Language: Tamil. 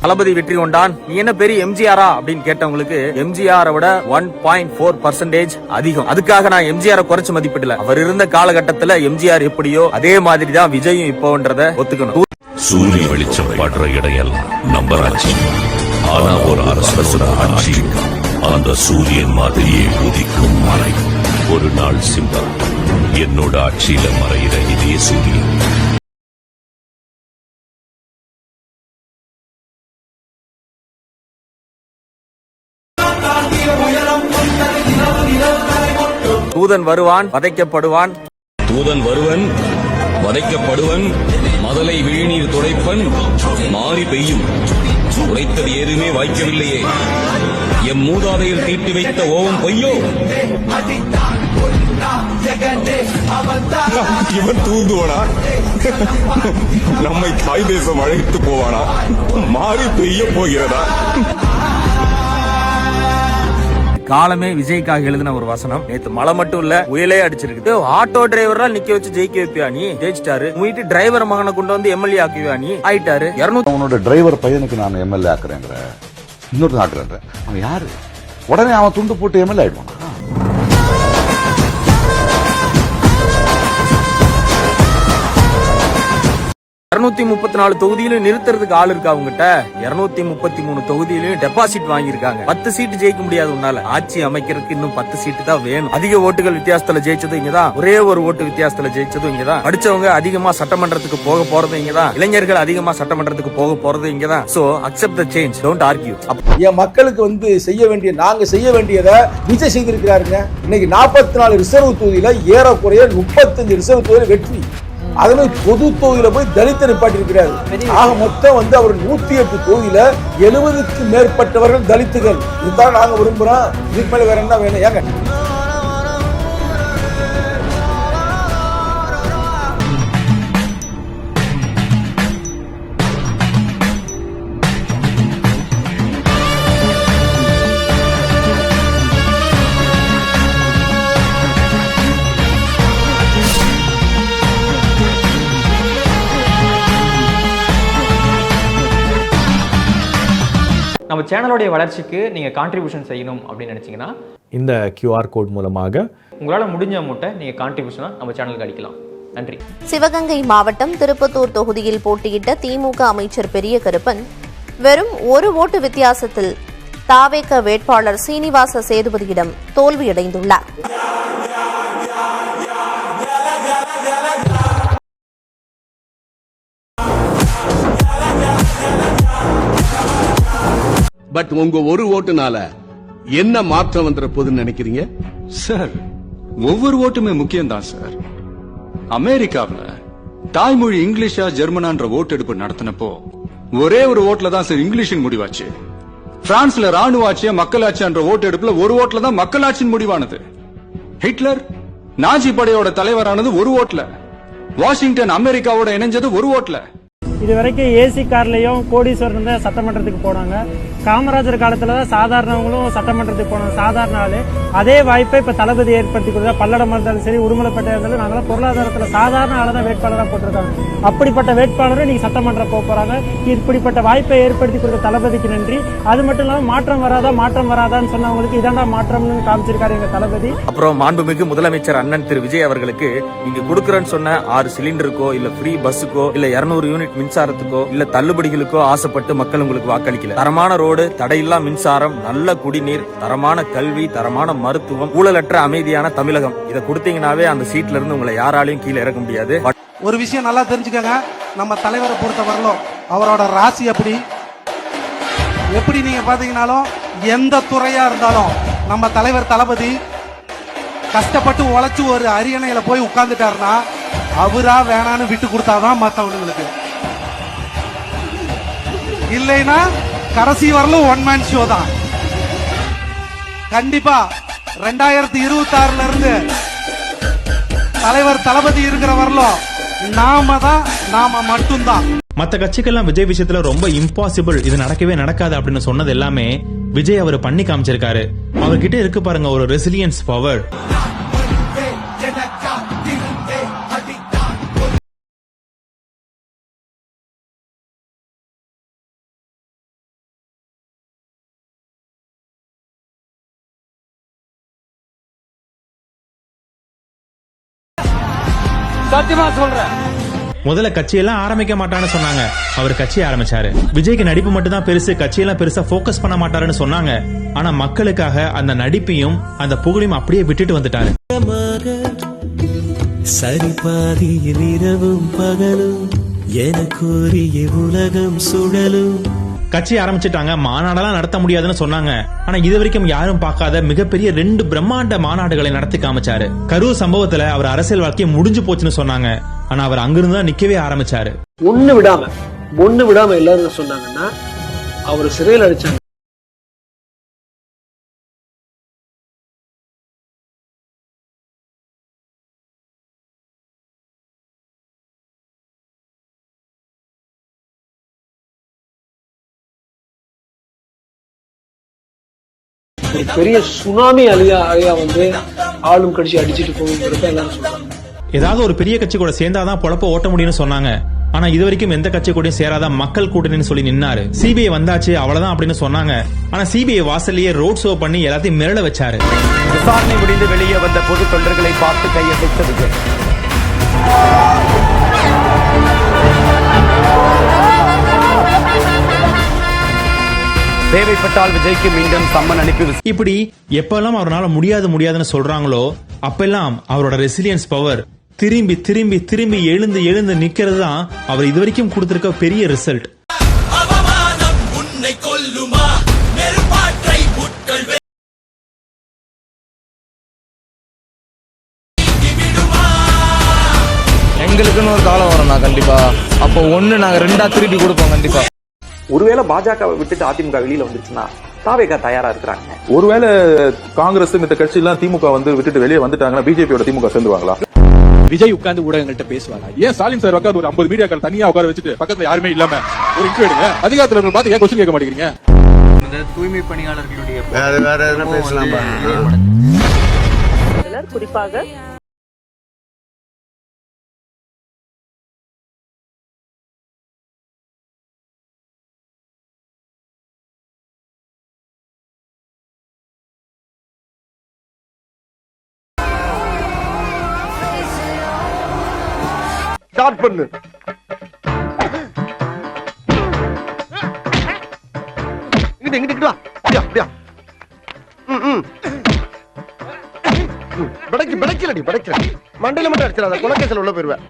தளபதி வெற்றி கொண்டான், நீ என்ன பெரிய எம்ஜிஆரா அப்படின்னு கேட்டவங்களுக்கு எம்ஜிஆரை விட 1.4% அதிகம். அதுக்காக நான் எம்ஜிஆரை குறைச்சு மதிப்பிடல. அவர் இருந்த காலகட்டத்துல எம்ஜிஆர் எப்படியோ அதே மாதிரி தான் விஜயும் இப்போன்றத ஒத்துக்கணும். சூரிய வெளிச்சம் படுற இடையெல்லாம் நம்பராட்சி. ஆனா ஒரு அரசு ஆட்சி அந்த சூரியன் மாதிரியே உதிக்கும் மறை. ஒரு நாள் சிம்பா என்னோட ஆட்சியில மறையிற இதே சூரியன். தூதன் வருவான், வதைக்கப்படுவான். தூதன் வருவன், வதைக்கப்படுவன். மதலை விழிநீர் துடைப்பன், மாறி பெய்யும். உடைத்தது ஏதுமே வாய்க்கவில்லையே. எம் மூதாதையில் தீட்டி வைத்த ஓவம் பொய்யோ. இவன் தூங்குவானா? நம்மை தாய் தேசம் அழைத்து போவானா? மாறி பெய்ய போகிறதா? காலமே விஜய்க்காக எழுதின ஒரு வசனம். நேத்து மழை மட்டும் இல்ல, புயலே அடிச்சிருக்கு. ஆட்டோ டிரைவரா நிக்க வச்சு ஜெயிக்க வைப்பியா நீ? ஜெயிச்சிட்டாரு. உங்ககிட்ட டிரைவர் மகனை கொண்டு வந்து எம்எல்ஏ ஆக்குவியா நீ? ஆயிட்டாரு. 200 அவனோட டிரைவர் பையனுக்கு நான் எம்எல்ஏ ஆக்குறேங்கிற இன்னொரு ஆக்குறேன். அவன் யாரு? உடனே அவன் துண்டு போட்டு எம்எல்ஏ ஆயிடுவான். 234 தொகுதியிலும் நிறுத்துறதுக்கு ஆள் இருக்கா அவங்ககிட்ட? 233 தொகுதியிலும் டெபாசிட் வாங்கியிருக்காங்க. 10 சீட்டு ஜெயிக்க முடியாது உன்னால. ஆட்சி அமைக்கிறதுக்கு இன்னும் 10 சீட்டு தான் வேணும். அதிக ஓட்டுகள் வித்தியாசத்துல ஜெயிச்சதும் இங்கதான். ஒரே ஒரு ஓட்டு வித்தியாசத்துல ஜெயிச்சதும் இங்கதான். படிச்சவங்க அதிகமா சட்டமன்றத்துக்கு போக போறதும் இங்கதான். இளைஞர்கள் அதிகமா சட்டமன்றத்துக்கு போக போறது இங்கதான். So accept the change, don't argue. என் மக்களுக்கு செய்ய வேண்டிய, நாங்க செய்ய வேண்டியதை விஜய் செய்திருக்கிறாருங்க. இன்னைக்கு 44 ரிசர்வ் தொகுதியில ஏறக்குறைய 35 ரிசர்வ் தொகுதியில வெற்றி. அதனால பொது தொகுதியில போய் தலித்தை நிப்பாட்டி இருக்கிறாரு. ஆக மொத்தம் அவர் 108 தொகுதியில 70க்கு மேற்பட்டவர்கள் தலித்துகள். இதுதான் நாங்க விரும்புறோம். இதுக்கு மேல வேற என்ன வேணும்? ஏங்க நம்ம சேனலோடைய வளர்ச்சிக்கு நீங்கள் கான்ட்ரிபியூஷன் செய்யணும் அப்படின்னு நினச்சிங்கன்னா இந்த QR கோட் மூலமாக உங்களால் முடிஞ்ச அமௌண்ட்டை நீங்கள் கான்ட்ரிபியூஷனாக நம்ம சேனலுக்கு அளிக்கலாம். நன்றி. சிவகங்கை மாவட்டம் திருப்பத்தூர் தொகுதியில் போட்டியிட்ட திமுக அமைச்சர் பெரிய கருப்பன் வெறும் 1 ஓட்டு வித்தியாசத்தில் தாவேக வேட்பாளர் சீனிவாச சேதுபதியிடம் தோல்வியடைந்துள்ளார். பட் உங்க ஒரு ஓட்டுனால என்ன மாற்றம் வந்துற போதுன்னு நினைக்கிறீங்க? சார், ஒவ்வொரு ஓட்டுமே முக்கியம் தான் சார். அமெரிக்காவில் தாய்மொழி இங்கிலீஷா ஜெர்மனான்ற ஓட்டெடுப்பு நடத்தினப்போ ஒரே ஒரு ஓட்டுல தான் சார் இங்கிலீஷின் முடிவாச்சு. பிரான்ஸ்ல ராணுவ ஆட்சியா மக்களாட்சின்ற ஓட்டெடுப்புல ஒரு ஓட்டுல தான் மக்களாட்சியின் முடிவானது. ஹிட்லர் நாஜி படையோட தலைவரானது ஒரு ஓட்டுல. வாஷிங்டன் அமெரிக்காவோட இணைஞ்சது ஒரு ஓட்டுல. இது வரைக்கும் ஏசி கார்லயும் கோடீஸ்வரன் தான் சட்டமன்றத்துக்கு போனாங்க. காமராஜர் காலத்துல தான் சாதாரணவங்களும் சட்டமன்றத்துக்கு போனாங்க. சாதாரண ஆளு. அதே வாய்ப்பை இப்ப தளபதி ஏற்படுத்தி கொடுத்தா. பல்லடமா இருந்தாலும் சரி, உடுமலைப்பேட்டை இருந்தாலும் நாங்களாம் பொருளாதாரத்துல சாதாரண ஆளதான் வேட்பாளராக போட்டிருக்காங்க. அப்படிப்பட்ட வேட்பாளரும் நீங்க சட்டமன்றம் போறாங்க. இப்படிப்பட்ட வாய்ப்பை ஏற்படுத்தி கொடுத்த தளபதிக்கு நன்றி. அது மட்டும் இல்லாம மாற்றம் வராதான்னு சொன்னவங்களுக்கு இதாண்டா மாற்றம்னு காமிச்சிருக்காரு எங்க தளபதி. அப்புறம் மாண்புமிகு முதலமைச்சர் அண்ணன் திரு விஜய் அவர்களுக்கு நீங்க கொடுக்கறேன்னு சொன்ன 6 சிலிண்டருக்கோ இல்ல ஃப்ரீ பஸ்ஸுக்கோ இல்ல 200 யூனிட் மின்சாரத்துக்கோ இல்ல தள்ளுபடிகளுக்கோ ஆசைப்பட்டு மக்கள் உங்களுக்கு வாக்களிக்கல. தரமான ரோடு, தடையில்லா மின்சாரம், நல்ல குடிநீர், தரமான கல்வி, தரமான மருத்துவம், ஊழலற்ற அமைதியான தமிழகம், இதை கொடுத்தீங்கன்னாவே அந்த சீட்ல இருந்து உங்களை யாராலையும் கீழே இறக்க முடியாது. ஒரு விஷயம் நல்லா தெரிஞ்சுக்கங்க. நம்ம தலைவரை பொறுத்த வரலும் அவரோட ராசி எப்படி நீங்க பாத்தீங்கன்னாலும் எந்த துறையா இருந்தாலும் நம்ம தலைவர் தளபதி கஷ்டப்பட்டு உழைச்சு ஒரு அரியணையில போய் உட்கார்ந்துட்டாருன்னா அவரா வேணான்னு விட்டு கொடுத்தாதான் மத்தவங்களுக்கு. இல்லைன்னா கடைசி வரலும் ஒன் மேன் ஷோ தான். கண்டிப்பா 2026 இருந்து தலைவர் தளபதி இருக்கிற வரலும் நாம மட்டும்தான். மற்ற கட்சிகள்லாம் விஜய் விஷயத்துல ரொம்ப இம்பாசிபிள், இது நடக்கவே நடக்காது அப்படின்னு சொன்னது எல்லாமே விஜய் அவர் பண்ணி காமிச்சிருக்காரு. அவர்கிட்ட இருக்கு பாருங்க ஒரு ரெசிலியன்ஸ் பவர். சத்தியமா சொல்றேன். முதல்ல கட்சியெல்லாம் ஆரம்பிக்க மாட்டான்னு சொன்னாங்க, அவர் கட்சி ஆரம்பிச்சாரு. விஜய்க்கு நடிப்பு மட்டும் தான் பெருசு, கட்சியெல்லாம் பெருசா போக்கஸ் பண்ண மாட்டாருன்னு சொன்னாங்க. ஆனா மக்களுக்காக அந்த நடிப்பையும் அந்த புகழையும் அப்படியே விட்டுட்டு வந்துட்டாரு. சரி பாதியில் இரவும் பகலும் எனக்குரிய உலகம் சுழலும். கட்சி ஆரம்பிச்சிட்டாங்க, மாநாடெல்லாம் நடத்த முடியாதுன்னு சொன்னாங்க. ஆனா இது வரைக்கும் யாரும் பார்க்காத மிகப்பெரிய 2 பிரம்மாண்ட மாநாடுகளை நடத்தி காமிச்சாரு. கரூர் சம்பவத்துல அவர் அரசியல் வாழ்க்கையை முடிஞ்சு போச்சுன்னு சொன்னாங்க. ஆனா அவர் அங்கிருந்து தான் நிக்கவே ஆரம்பிச்சாரு. ஒண்ணு விடாம எல்லாரும் சொன்னாங்கன்னா அவர் சிறையில் அடிச்சாங்க. ஒரு பெரிய சுனாமி அலையா வந்து ஆளும் கட்சி அடிச்சிட்டு போகுங்கிறத எல்லாரும் சொல்றாங்க. ஏதாவது ஒரு பெரிய கட்சி கூட சேர்ந்தாதான் பொழப்ப ஓட்ட முடியும்னு சொன்னாங்க. ஆனா இது வரைக்கும் எந்த கட்சி கூடயும் சேராத மக்கள் கூட்டணின்னு சொல்லி நின்னாரு. சிபிஐ வந்தாச்சு அவ்வளவுதான் அப்படின்னு சொன்னாங்க. ஆனா சிபிஐ வாசல்லையே ரோட் ஷோ பண்ணி எல்லாத்தையும் மிரள வச்சாரு. விசாரணை முடிந்து வெளியே வந்த பொது தொண்டர்களை பார்த்து கையெழுத்தது. தேவைப்பட்டால் விஜய்க்கு மீண்டும் சம்மன் அனுப்பி. இப்படி எப்பெல்லாம் அவரால் முடியாதுன்னு சொல்றாங்களோ அப்பெல்லாம் அவரோட ரெசிலியன்ஸ் பவர் திரும்பி திரும்பி திரும்பி எழுந்து எழுந்து நிக்கிறது தான் அவர் இதுவரைக்கும் கொடுத்திருக்க பெரிய ரிசல்ட். எங்களுக்குன்னு ஒரு காலம் வரும் கண்டிப்பா. அப்போ ஒண்ணு நாங்க 2ஆ திருப்பி கொடுப்போம் கண்டிப்பா. ஒருவேளை பாஜக விட்டுட்டு அதிமுக வெளியில வந்துச்சுன்னா தாவேகா தயாரா இருக்கிறாங்க. ஒருவேளை காங்கிரஸ் இந்த கட்சி எல்லாம் திமுக வந்து விட்டுட்டு வெளியே வந்துட்டாங்கன்னா பிஜேபியோட திமுக சேர்ந்துவாங்களா? விஜய் உட்கார்ந்து ஊடகங்கள்ட்ட பேசுவாங்க. ஏன் ஸ்டாலின் சார் உட்கார்ந்து ஒரு 50 மீடியாக்கள் தனியா உட்கார வச்சுட்டு பக்கத்துல யாருமே இல்லாம ஒரு இன்டர்வியூ எடுங்க. அதிகாரத்துல பார்த்து ஏன் கொஸ்டின் கேட்க மாட்டேங்கிறீங்க? தூய்மை பணியாளர்களுடைய குறிப்பாக ஸ்டார்ட் பண்ணு. இங்கிட்டு வா. அப்படியா படைக்கலடி மண்டையில மட்டும் அடிச்சிடாத, கொலைகேசல் உள்ள போயிருவேன்.